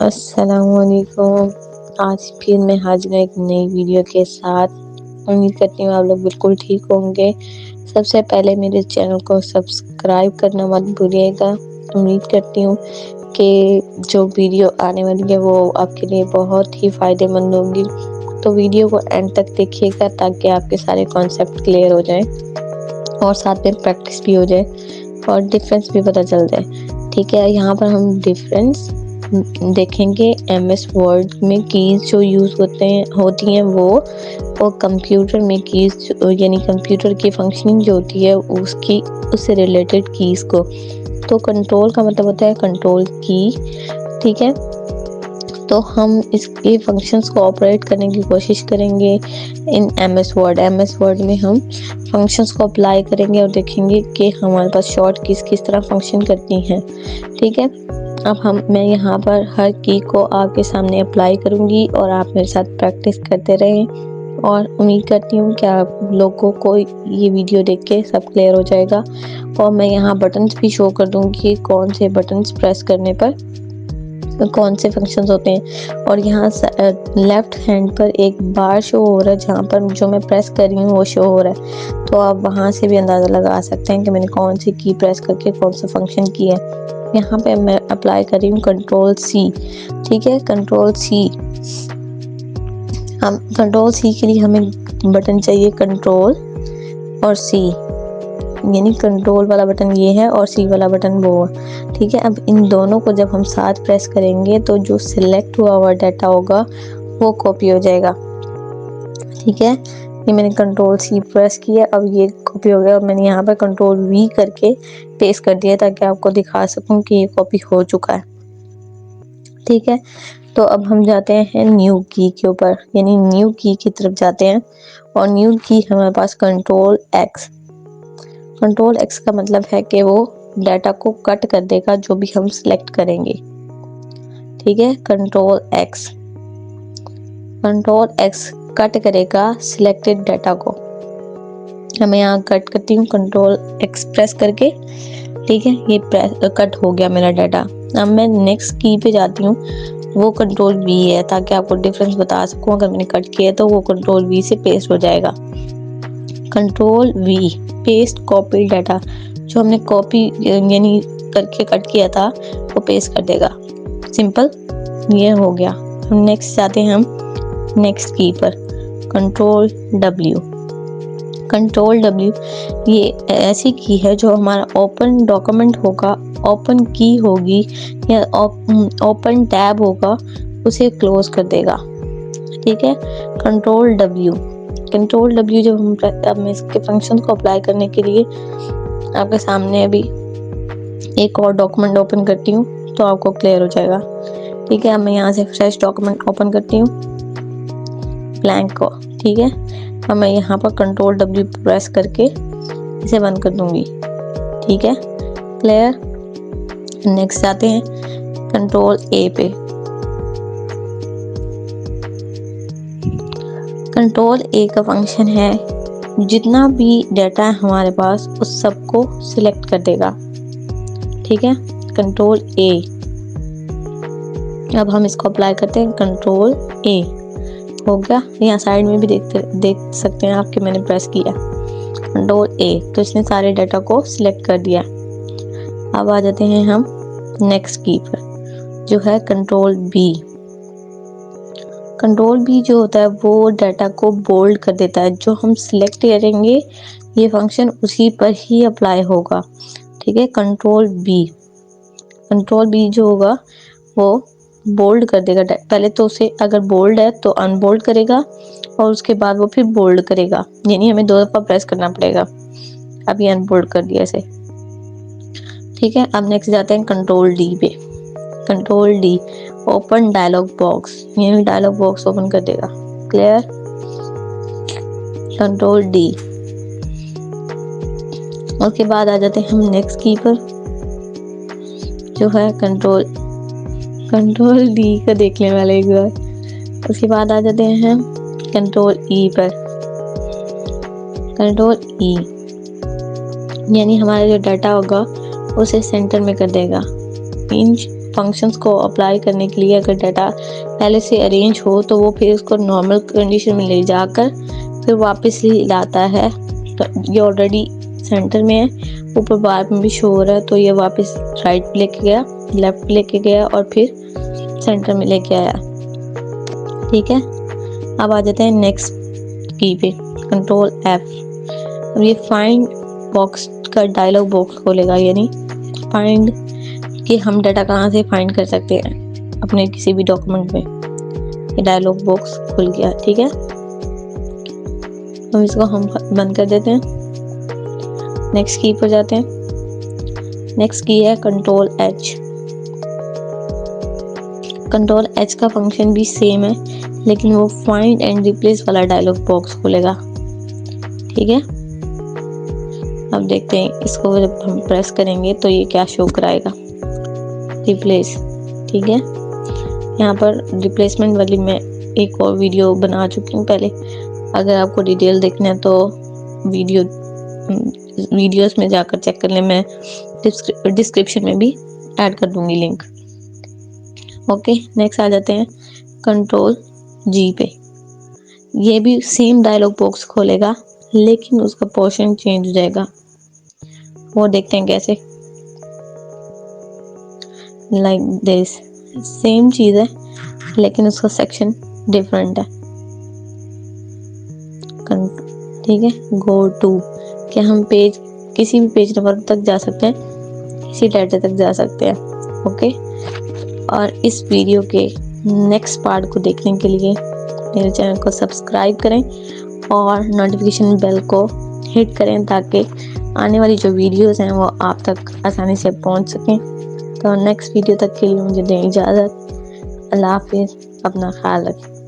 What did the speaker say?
अस्सलामुअलैकुम। आज फिर मैं हाजिर हूँ एक नई वीडियो के साथ। उम्मीद करती हूँ आप लोग बिल्कुल ठीक होंगे। सबसे पहले मेरे चैनल को सब्सक्राइब करना मत भूलिएगा। उम्मीद करती हूँ कि जो वीडियो आने वाली है वो आपके लिए बहुत ही फ़ायदेमंद होगी। तो वीडियो को एंड तक देखिएगा ताकि आपके सारे कॉन्सेप्ट क्लियर हो जाएं और साथ में प्रैक्टिस भी हो जाए और डिफरेंस भी पता चल जाए। ठीक है, यहाँ पर हम डिफरेंस देखेंगे। एमएस वर्ड में कीज़ जो यूज़ होती हैं वो, और कंप्यूटर में कीज़ यानी कंप्यूटर की फंक्शनिंग जो होती है उससे रिलेटेड कीज़ को। तो कंट्रोल का मतलब होता है कंट्रोल की। ठीक है, तो हम इसके फंक्शंस को ऑपरेट करने की कोशिश करेंगे इन एमएस वर्ड में हम फंक्शंस को अप्लाई करेंगे और देखेंगे कि हमारे पास शॉर्ट कीज़ किस तरह फंक्शन करती हैं। ठीक है, अब मैं यहाँ पर हर की को आपके सामने अप्लाई करूँगी और आप मेरे साथ प्रैक्टिस करते रहें और उम्मीद करती हूँ कि आप लोगों को ये वीडियो देख के सब क्लियर हो जाएगा। और मैं यहाँ बटन्स भी शो कर दूँगी, कौन से बटन्स प्रेस करने पर कौन से फंक्शंस होते हैं। और यहाँ लेफ्ट हैंड पर एक बार शो हो रहा है, जहाँ पर जो मैं प्रेस कर रही हूँ वो शो हो रहा है। तो आप वहाँ से भी अंदाज़ा लगा सकते हैं कि मैंने कौन सी की प्रेस करके कौन सा फंक्शन किया है। यहाँ पे मैं अप्लाई कर रही हूँ कंट्रोल सी। ठीक है, कंट्रोल सी। हम कंट्रोल सी के लिए हमें बटन चाहिए कंट्रोल और सी, यानी कंट्रोल वाला बटन ये है और सी वाला बटन वो है। ठीक है, अब इन दोनों को जब हम साथ प्रेस करेंगे तो जो सिलेक्ट हुआ हुआ डाटा होगा वो कॉपी हो जाएगा। ठीक है, ये मैंने कंट्रोल सी प्रेस किया, अब ये कॉपी हो गया। और मैंने यहाँ पर कंट्रोल वी करके पेस्ट कर दिया ताकि आपको दिखा सकूं कि ये कॉपी हो चुका है। ठीक है, तो अब हम जाते हैं न्यू की के ऊपर, यानी न्यू की तरफ जाते हैं। और न्यू की हमारे पास कंट्रोल एक्स। कंट्रोल एक्स का मतलब है कि वो डाटा को कट कर देगा जो भी हम सिलेक्ट करेंगे। ठीक है, कंट्रोल एक्स कट करेगा सिलेक्टेड डाटा को। मैं यहाँ कट करती हूँ कंट्रोल एक्स प्रेस करके। ठीक है, ये कट हो गया मेरा डाटा। अब मैं नेक्स्ट की पे जाती हूँ, वो कंट्रोल वी है, ताकि आपको डिफरेंस बता सकूँ। अगर मैंने कट किया तो वो कंट्रोल वी से पेस्ट हो जाएगा। Control we paste copy data, जो हमने कॉपी यानी करके कट किया था वो पेस्ट कर देगा। सिंपल, ये हो गया। हम नेक्स्ट जाते हैं हम नेक्स्ट की पर, कंट्रोल डब्ल्यू। ये ऐसी की है जो हमारा ओपन डॉक्यूमेंट होगा, ओपन की होगी या ओपन टैब होगा, उसे क्लोज कर देगा। ठीक है, कंट्रोल डब्ल्यू जब हम अब मैं इसके फंक्शन को अप्लाई करने के लिए आपके सामने अभी एक और डॉक्यूमेंट ओपन करती हूँ तो आपको क्लियर हो जाएगा। ठीक है, अब मैं यहाँ से फ्रेश डॉक्यूमेंट ओपन करती हूँ, ब्लैंक को। ठीक है, अब मैं यहाँ पर कंट्रोल डब्ल्यू प्रेस करके इसे बंद कर दूंगी। ठीक है, क्लियर। नेक्स्ट जाते हैं कंट्रोल ए पे। कंट्रोल ए का फंक्शन है जितना भी डाटा है हमारे पास उस सबको सिलेक्ट कर देगा। ठीक है, कंट्रोल ए। अब हम इसको अप्लाई करते हैं, कंट्रोल ए हो गया। यहाँ साइड में भी देख सकते हैं आप कि मैंने प्रेस किया कंट्रोल ए, तो इसने सारे डाटा को सिलेक्ट कर दिया। अब आ जाते हैं हम नेक्स्ट की पर, जो है कंट्रोल बी। कंट्रोल बी जो होता है वो डाटा को बोल्ड कर देता है। जो हम सिलेक्ट करेंगे ये फंक्शन उसी पर ही अप्लाई होगा। ठीक है, कंट्रोल बी जो होगा वो बोल्ड कर देगा। पहले तो उसे अगर बोल्ड है तो अनबोल्ड करेगा और उसके बाद वो फिर बोल्ड करेगा, यानी हमें 2 दफा प्रेस करना पड़ेगा। अब ये अनबोल्ड कर दिया इसे। ठीक है, अब नेक्स्ट जाते हैं कंट्रोल डी पे। Control D open dialog box, यानी डायलॉग बॉक्स ओपन कर देगा। Clear, control D. उसके बाद आ जाते हैं हम नेक्स्ट की पर, जो है कंट्रोल डी का देख लेने वाले एक बार। उसके बाद आ जाते हैं कंट्रोल ई पर। कंट्रोल ई यानी हमारा जो डाटा होगा उसे सेंटर में कर देगा, मीन्स फंक्शंस को अप्लाई करने के लिए अगर डाटा पहले से अरेंज हो तो वो फिर उसको नॉर्मल कंडीशन में ले जाकर फिर वापस ही लाता है। तो ये ऑलरेडी सेंटर में है, ऊपर बार में भी शो हो रहा है, तो ये वापस राइट पे लेके गया, लेफ्ट पे लेके गया और फिर सेंटर में लेके आया। ठीक है, अब आ जाते हैं नेक्स्ट की पे, कंट्रोल F। अब ये फाइंड बॉक्स का डायलॉग बॉक्स खोलेगा, यानी फाइंड कि हम डाटा कहाँ से फाइंड कर सकते हैं अपने किसी भी डॉक्यूमेंट में। ये डायलॉग बॉक्स खुल गया। ठीक है, अब इसको हम बंद कर देते हैं। नेक्स्ट की पर जाते हैं। नेक्स्ट की है कंट्रोल H। कंट्रोल H का फंक्शन भी सेम है, लेकिन वो फाइंड एंड रिप्लेस वाला डायलॉग बॉक्स खोलेगा। ठीक है, अब देखते हैं इसको जब हम प्रेस करेंगे तो ये क्या शो कराएगा, रिप्लेस। ठीक है, यहाँ पर रिप्लेसमेंट वाली मैं एक और वीडियो बना चुकी हूँ पहले, अगर आपको डिटेल देखना है तो वीडियोस में जाकर चेक कर लें, मैं डिस्क्रिप्शन में भी ऐड कर दूंगी लिंक। ओके, नेक्स्ट आ जाते हैं कंट्रोल G पे। ये भी सेम डायलॉग बॉक्स खोलेगा, लेकिन उसका पोर्शन चेंज हो जाएगा। वो देखते हैं कैसे। लाइक दिस, सेम चीज है लेकिन उसका सेक्शन डिफरेंट है। ठीक है, गो टू, कि हम पेज किसी भी पेज नंबर तक जा सकते हैं, किसी डाटा तक जा सकते हैं। ओके, और इस वीडियो के नेक्स्ट पार्ट को देखने के लिए मेरे चैनल को सब्सक्राइब करें और नोटिफिकेशन बेल को हिट करें, ताकि आने वाली जो वीडियोस हैं वो आप तक आसानी से पहुंच सकें। तो नेक्स्ट वीडियो तक के लिए मुझे दें इजाज़त। अल्लाह हाफिज़, अपना ख्याल रखें।